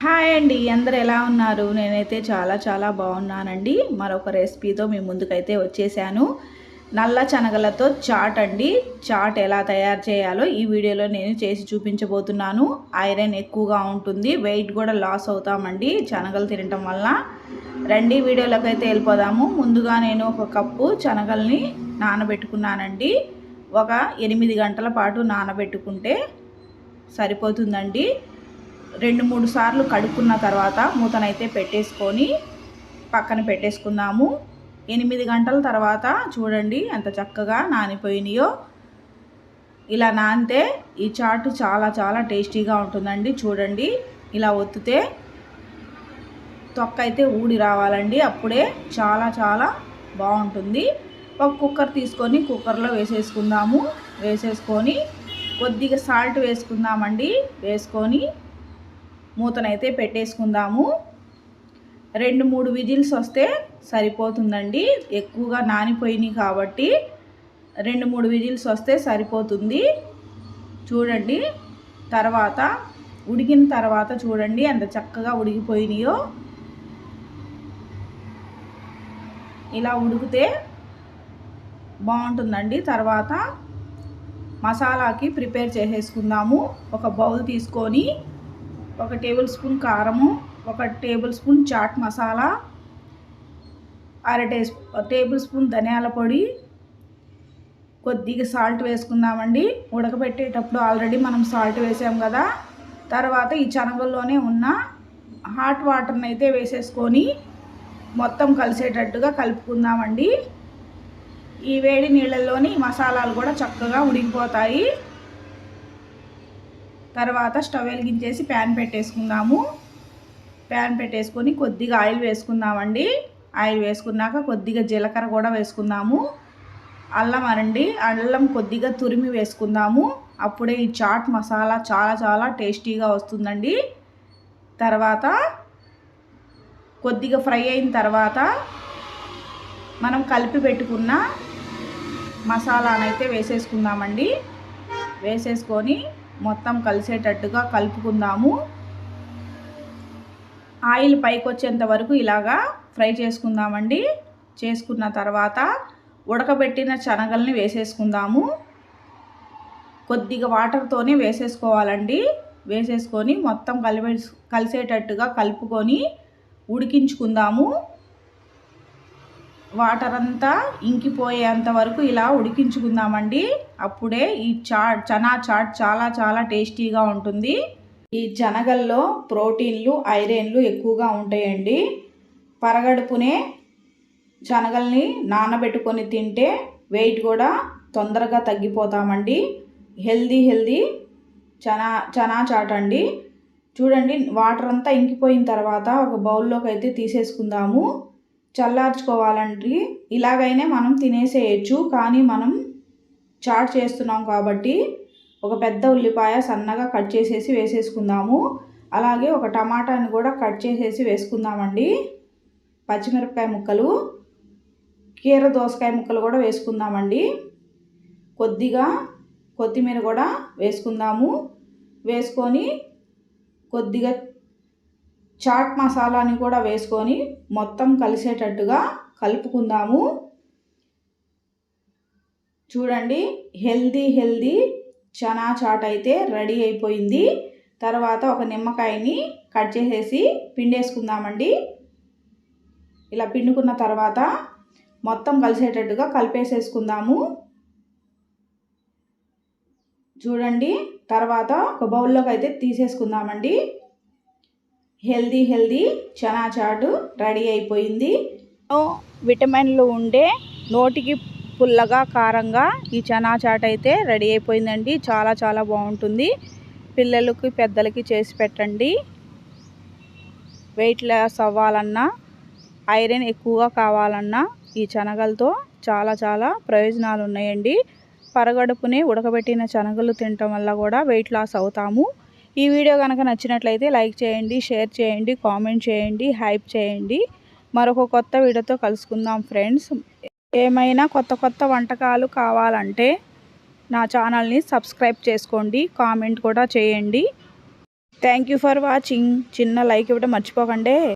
Hi అండి, అందరు ఎలా ఉన్నారు? నేనైతే చాలా బాగున్నానండి. మరొక రెసిపీతో మీ ముందుకైతే వచ్చేసాను. నల్ల శనగలతో చాట్ అండి. చాట్ ఎలా తయారు చేయాలో ఈ వీడియోలో నేను చేసి చూపించబోతున్నాను. ఐరన్ ఎక్కువగా ఉంటుంది, వెయిట్ కూడా లాస్ అవుతామండి శనగలు తినటం వల్ల. రండి వీడియోలోకి అయితే వెళ్ళిపోదాము. ముందుగా నేను ఒక కప్పు శనగల్ని నానబెట్టుకున్నానండి. ఒక 8 గంటల పాటు నానబెట్టుకుంటే సరిపోతుందండి. 2-3 సార్లు కడుక్కున్న తర్వాత మూతనైతే పెట్టేసుకొని పక్కన పెట్టేసుకుందాము. 8 గంటల తర్వాత చూడండి ఎంత చక్కగా నానిపోయినాయో. ఇలా నానితే ఈ చాట్ చాలా టేస్టీగా ఉంటుందండి. చూడండి, ఇలా ఒత్తితే తొక్క అయితే ఊడి రావాలండి. అప్పుడే చాలా బాగుంటుంది. ఒక కుక్కర్ తీసుకొని కుక్కర్లో వేసేసుకుందాము. వేసేసుకొని కొద్దిగా సాల్ట్ వేసుకుందామండి. వేసుకొని మూతనైతే పెట్టేసుకుందాము. 2-3 విజిల్స్ వస్తే సరిపోతుందండి. ఎక్కువగా నానిపోయినాయి కాబట్టి 2-3 విజిల్స్ వస్తే సరిపోతుంది. చూడండి, తర్వాత ఉడికిన తర్వాత చూడండి ఎంత చక్కగా ఉడికిపోయినాయో. ఇలా ఉడికితే బాగుంటుందండి. తర్వాత మసాలాకి ప్రిపేర్ చేసేసుకుందాము. ఒక బౌల్ తీసుకొని 1 టేబుల్ స్పూన్ కారము, 1 tablespoon chaat masala, 1/2 tablespoon ధనియాల పొడి, కొద్దిగా సాల్ట్ వేసుకుందామండి. ఉడకబెట్టేటప్పుడు ఆల్రెడీ మనం సాల్ట్ వేసాం కదా. తర్వాత ఈ శనగల్లోనే ఉన్న హాట్ వాటర్ని అయితే వేసేసుకొని మొత్తం కలిసేటట్టుగా కలుపుకుందామండి. ఈ వేడి నీళ్ళల్లోని మసాలాలు కూడా చక్కగా ఉడికిపోతాయి. తర్వాత స్టవ్ వెలిగించేసి ప్యాన్ పెట్టేసుకుందాము. ప్యాన్ పెట్టేసుకొని కొద్దిగా ఆయిల్ వేసుకుందామండి. ఆయిల్ వేసుకున్నాక కొద్దిగా జీలకర్ర కూడా వేసుకుందాము. అల్లం కొద్దిగా తురిమి వేసుకుందాము. అప్పుడే ఈ చాట్ మసాలా చాలా టేస్టీగా వస్తుందండి. తర్వాత కొద్దిగా ఫ్రై అయిన తర్వాత మనం కలిపి పెట్టుకున్న మసాలానైతే వేసేసుకుందామండి. వేసేసుకొని మొత్తం కలిసేటట్టుగా కలుపుకుందాము. ఆయిల్ పైకి వచ్చేంత వరకు ఇలాగా ఫ్రై చేసుకుందామండి. చేసుకున్న తర్వాత ఉడకబెట్టిన శనగల్ని వేసేసుకుందాము. కొద్దిగా వాటర్తోనే వేసేసుకోవాలండి. వేసేసుకొని మొత్తం కలిసేటట్టుగా కలుపుకొని ఉడికించుకుందాము. వాటర్ అంతా ఇంకిపోయేంత వరకు ఇలా ఉడికించుకుందామండి. అప్పుడే ఈ చనా చాట్ చాలా టేస్టీగా ఉంటుంది. ఈ శనగల్లో ప్రోటీన్లు, ఐరన్లు ఎక్కువగా ఉంటాయండి. పరగడుపునే శనగల్ని నానబెట్టుకొని తింటే వెయిట్ కూడా తొందరగా తగ్గిపోతామండి. హెల్దీ చనా చాట్ అండి. చూడండి, వాటర్ అంతా ఇంకిపోయిన తర్వాత ఒక బౌల్లోకి అయితే తీసేసుకుందాము. చల్లార్చుకోవాలండి. ఇలాగైనా మనం తినేసేయచ్చు, కానీ మనం చాట్ చేస్తున్నాం కాబట్టి ఒక పెద్ద ఉల్లిపాయ సన్నగా కట్ చేసేసి వేసేసుకుందాము. అలాగే ఒక టమాటాని కూడా కట్ చేసేసి వేసుకుందామండి. పచ్చిమిరపకాయ ముక్కలు, కీర దోసకాయ ముక్కలు కూడా వేసుకుందామండి. కొద్దిగా కొత్తిమీర కూడా వేసుకుందాము. వేసుకొని కొద్దిగా చాట్ మసాలాని కూడా వేసుకొని మొత్తం కలిసేటట్టుగా కలుపుకుందాము. చూడండి, హెల్దీ చనా చాట్ అయితే రెడీ అయిపోయింది. తర్వాత ఒక నిమ్మకాయని కట్ చేసేసి పిండేసుకుందామండి. ఇలా పిండుకున్న తర్వాత మొత్తం కలిసేటట్టుగా కలిపేసేసుకుందాము. చూడండి, తర్వాత ఒక బౌల్లోకి అయితే తీసేసుకుందామండి. హెల్దీ చనా చాటు రెడీ అయిపోయింది. విటమిన్లు ఉండే, నోటికి పుల్లగా కారంగా ఈ చనా చాట్ అయితే రెడీ అయిపోయిందండి. చాలా బాగుంటుంది. పిల్లలకి పెద్దలకి చేసి పెట్టండి. వెయిట్ లాస్ అవ్వాలన్నా, ఐరన్ ఎక్కువగా కావాలన్నా ఈ శనగలతో చాలా ప్రయోజనాలు ఉన్నాయండి. పరగడుపునే ఉడకబెట్టిన శనగలు తినటం వల్ల కూడా వెయిట్ లాస్ అవుతాము. ఈ వీడియో కనుక నచ్చినట్లయితే లైక్ చేయండి, షేర్ చేయండి, కామెంట్ చేయండి, హైప్ చేయండి. మరొక కొత్త వీడియోతో కలుసుకుందాం ఫ్రెండ్స్. ఏమైనా కొత్త వంటకాలు కావాలంటే నా ఛానల్ని సబ్స్క్రైబ్ చేసుకోండి, కామెంట్ కూడా చేయండి. Thank you for watching. చిన్న లైక్ ఇవ్వడం మర్చిపోకండి.